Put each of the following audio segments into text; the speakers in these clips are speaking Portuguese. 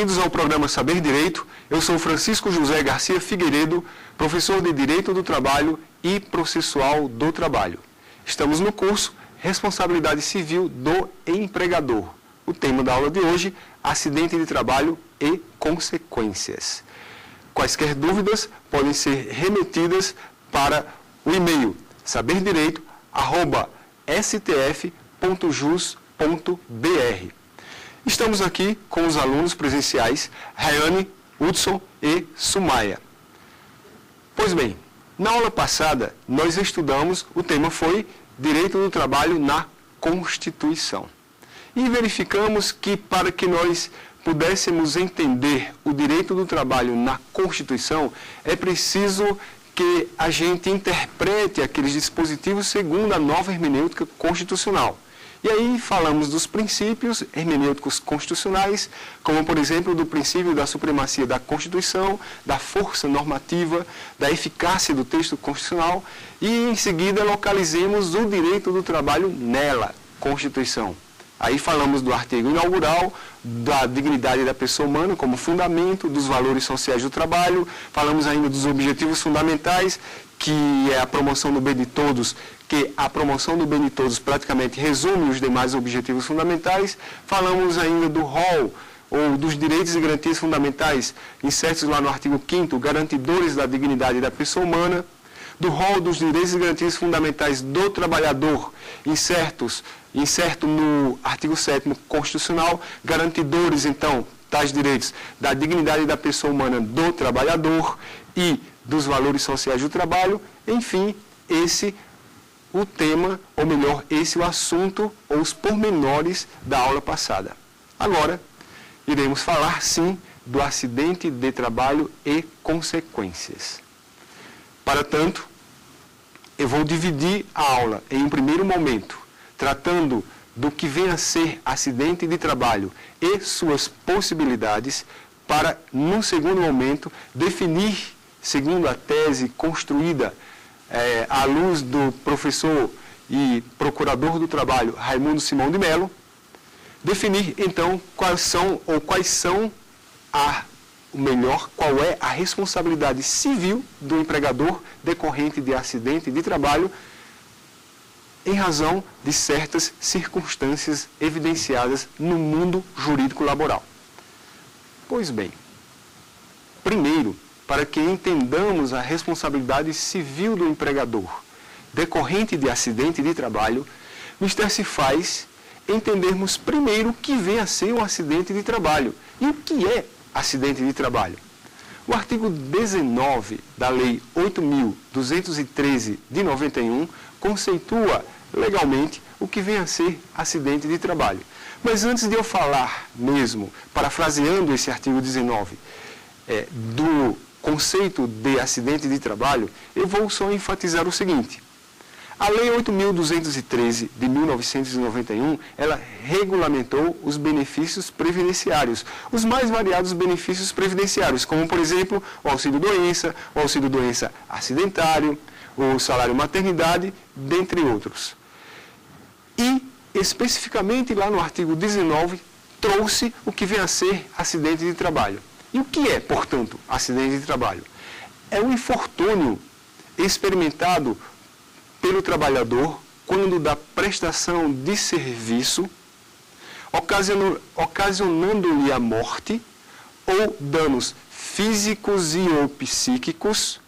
bem-vindos ao programa Saber Direito. Eu sou Francisco José Garcia Figueiredo, professor de Direito do Trabalho e Processual do Trabalho. Estamos no curso Responsabilidade Civil do Empregador. O tema da aula de hoje, acidente de trabalho e consequências. Quaisquer dúvidas podem ser remetidas para o e-mail saberdireito@stf.jus.br. Estamos aqui com os alunos presenciais, Rayane, Hudson e Sumaia. Pois bem, na aula passada nós estudamos, o tema foi Direito do Trabalho na Constituição. E verificamos que para que nós pudéssemos entender o direito do trabalho na Constituição, é preciso que a gente interprete aqueles dispositivos segundo a nova hermenêutica constitucional. E aí falamos dos princípios hermenêuticos constitucionais, como por exemplo do princípio da supremacia da Constituição, da força normativa, da eficácia do texto constitucional e em seguida localizemos o direito do trabalho nela, Constituição. Aí falamos do artigo inaugural, da dignidade da pessoa humana como fundamento, dos valores sociais do trabalho, falamos ainda dos objetivos fundamentais, que é a promoção do bem de todos, que a promoção do bem de todos praticamente resume os demais objetivos fundamentais. Falamos ainda do rol, ou dos direitos e garantias fundamentais, insertos lá no artigo 5º, garantidores da dignidade da pessoa humana, do rol dos direitos e garantias fundamentais do trabalhador, incerto no artigo 7º constitucional, garantidores, então, tais direitos da dignidade da pessoa humana do trabalhador e dos valores sociais do trabalho. Enfim, esse o tema, ou melhor, esse o assunto ou os pormenores da aula passada. Agora, iremos falar, sim, do acidente de trabalho e consequências. Para tanto, eu vou dividir a aula em um primeiro momento, tratando do que vem a ser acidente de trabalho e suas possibilidades, para, num segundo momento, definir, segundo a tese construída à luz do professor e procurador do trabalho Raimundo Simão de Mello, definir então qual é a responsabilidade civil do empregador decorrente de acidente de trabalho em razão de certas circunstâncias evidenciadas no mundo jurídico laboral. Pois bem, primeiro, para que entendamos a responsabilidade civil do empregador decorrente de acidente de trabalho, nos se faz entendermos primeiro o que vem a ser um acidente de trabalho e o que é acidente de trabalho. O artigo 19 da Lei 8.213 de 91 conceitua legalmente o que vem a ser acidente de trabalho. Mas antes de eu falar mesmo, parafraseando esse artigo 19, do conceito de acidente de trabalho, eu vou só enfatizar o seguinte. A Lei 8.213 de 1991, ela regulamentou os benefícios previdenciários, os mais variados benefícios previdenciários, como, por exemplo, o auxílio-doença, o auxílio-doença acidentário, o salário-maternidade, dentre outros. E, especificamente lá no artigo 19, trouxe o que vem a ser acidente de trabalho. E o que é, portanto, acidente de trabalho? É um infortúnio experimentado pelo trabalhador quando da prestação de serviço, ocasionando-lhe a morte ou danos físicos e ou psíquicos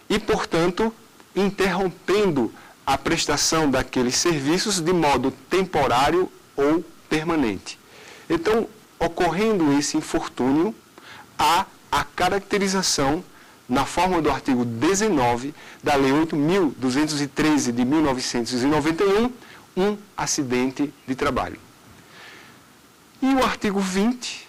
e, portanto, interrompendo a prestação daqueles serviços de modo temporário ou permanente. Então, ocorrendo esse infortúnio, há a caracterização, na forma do artigo 19 da Lei 8.213 de 1991, um acidente de trabalho. E o artigo 20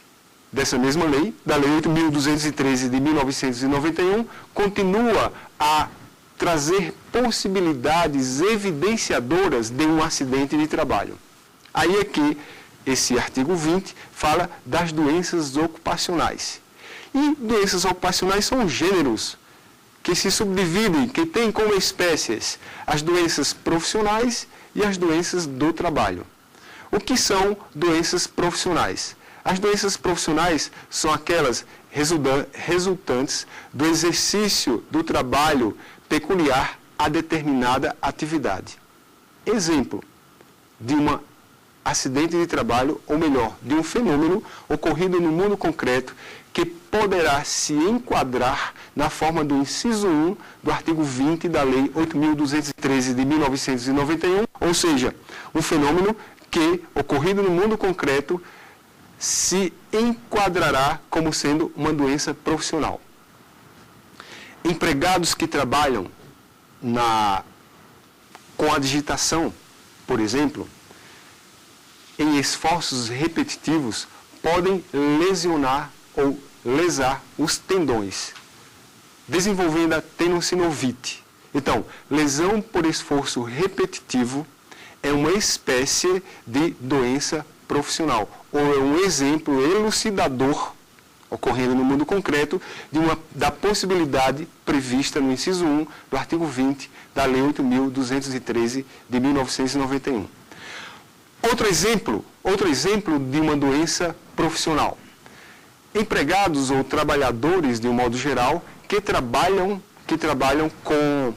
dessa mesma lei, da Lei 8.213 de 1991, continua a trazer possibilidades evidenciadoras de um acidente de trabalho. Aí é que esse artigo 20 fala das doenças ocupacionais. E doenças ocupacionais são gêneros que se subdividem, que têm como espécies as doenças profissionais e as doenças do trabalho. O que são doenças profissionais? As doenças profissionais são aquelas resultantes do exercício do trabalho peculiar a determinada atividade. Exemplo de um acidente de trabalho, ou melhor, de um fenômeno ocorrido no mundo concreto que poderá se enquadrar na forma do inciso 1 do artigo 20 da Lei 8.213 de 1991, ou seja, um fenômeno que, ocorrido no mundo concreto, se enquadrará como sendo uma doença profissional. Empregados que trabalham com a digitação, por exemplo, em esforços repetitivos, podem lesionar ou lesar os tendões, desenvolvendo a tendinossinovite. Então, lesão por esforço repetitivo é uma espécie de doença profissional, ou é um exemplo elucidador, ocorrendo no mundo concreto, da possibilidade prevista no inciso 1 do artigo 20 da Lei 8.213 de 1991. Outro exemplo de uma doença profissional. Empregados ou trabalhadores, de um modo geral, que trabalham com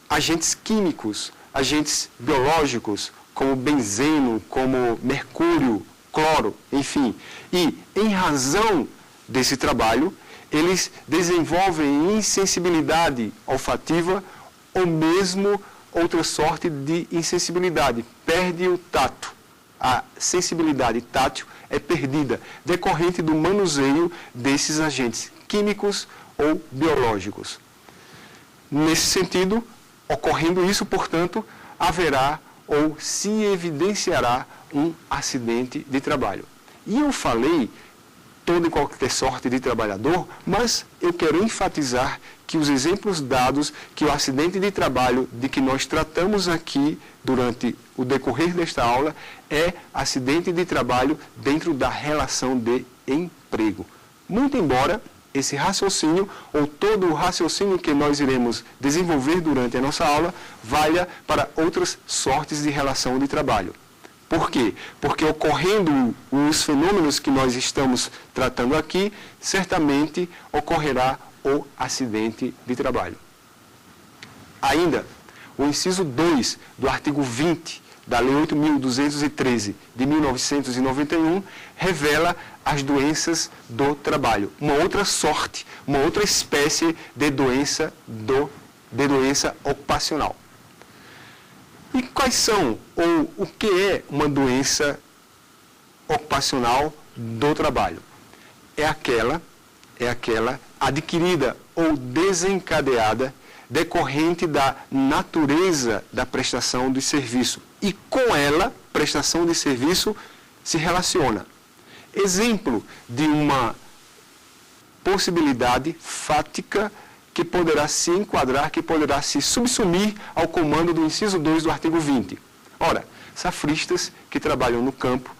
agentes químicos, agentes biológicos, como benzeno, como mercúrio, cloro, enfim. E, em razão desse trabalho, eles desenvolvem insensibilidade olfativa ou mesmo outra sorte de insensibilidade. Perde o tato. A sensibilidade tátil é perdida, decorrente do manuseio desses agentes químicos ou biológicos. Nesse sentido, ocorrendo isso, portanto, haverá ou se evidenciará um acidente de trabalho. E eu falei toda e qualquer sorte de trabalhador, mas eu quero enfatizar que os exemplos dados, que o acidente de trabalho de que nós tratamos aqui durante o decorrer desta aula, é acidente de trabalho dentro da relação de emprego. Muito embora esse raciocínio, ou todo o raciocínio que nós iremos desenvolver durante a nossa aula, valha para outras sortes de relação de trabalho. Por quê? Porque ocorrendo os fenômenos que nós estamos tratando aqui, certamente ocorrerá o acidente de trabalho. Ainda, o inciso 2 do artigo 20 da Lei 8.213 de 1991 revela as doenças do trabalho, uma outra sorte, uma outra espécie de doença ocupacional. E quais são, ou o que é uma doença ocupacional do trabalho? É aquela adquirida ou desencadeada decorrente da natureza da prestação de serviço. E com ela, prestação de serviço se relaciona. Exemplo de uma possibilidade fática que poderá se enquadrar, que poderá se subsumir ao comando do inciso 2 do artigo 20. Ora, safristas que trabalham no campo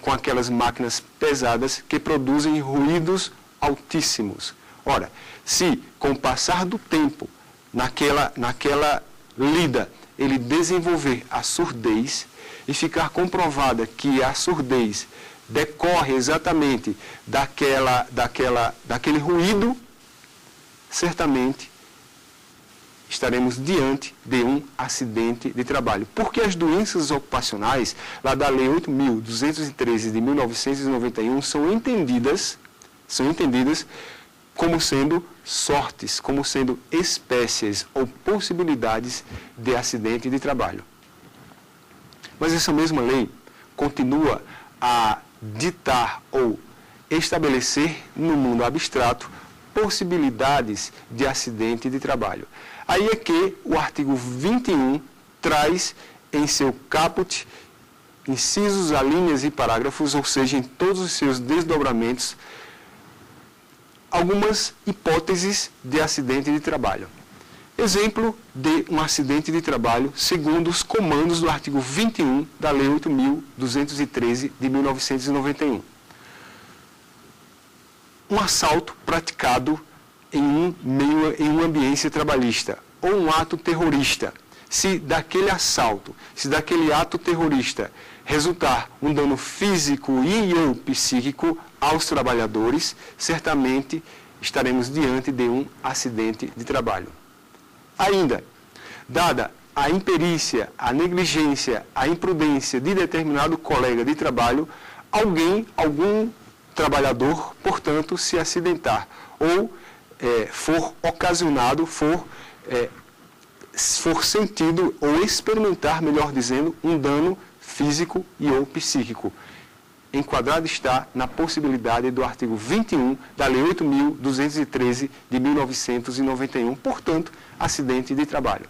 com aquelas máquinas pesadas que produzem ruídos altíssimos. Ora, se com o passar do tempo, naquela lida, ele desenvolver a surdez e ficar comprovada que a surdez decorre exatamente daquele ruído, certamente estaremos diante de um acidente de trabalho. Porque as doenças ocupacionais, lá da Lei 8.213 de 1991, são entendidas como sendo sortes, como sendo espécies ou possibilidades de acidente de trabalho. Mas essa mesma lei continua a ditar ou estabelecer no mundo abstrato possibilidades de acidente de trabalho. Aí é que o artigo 21 traz em seu caput incisos, alíneas e parágrafos, ou seja, em todos os seus desdobramentos, algumas hipóteses de acidente de trabalho. Exemplo de um acidente de trabalho segundo os comandos do artigo 21 da Lei 8.213 de 1991. Um assalto praticado em um ambiente trabalhista, ou um ato terrorista, Se daquele assalto, se daquele ato terrorista resultar um dano físico e ou psíquico aos trabalhadores, certamente estaremos diante de um acidente de trabalho. Ainda, dada a imperícia, a negligência, a imprudência de determinado colega de trabalho, algum trabalhador, portanto, se acidentar ou for ocasionado, for sentido ou experimentar, melhor dizendo, um dano físico e ou psíquico. Enquadrado está na possibilidade do artigo 21 da Lei 8.213 de 1991, portanto, acidente de trabalho.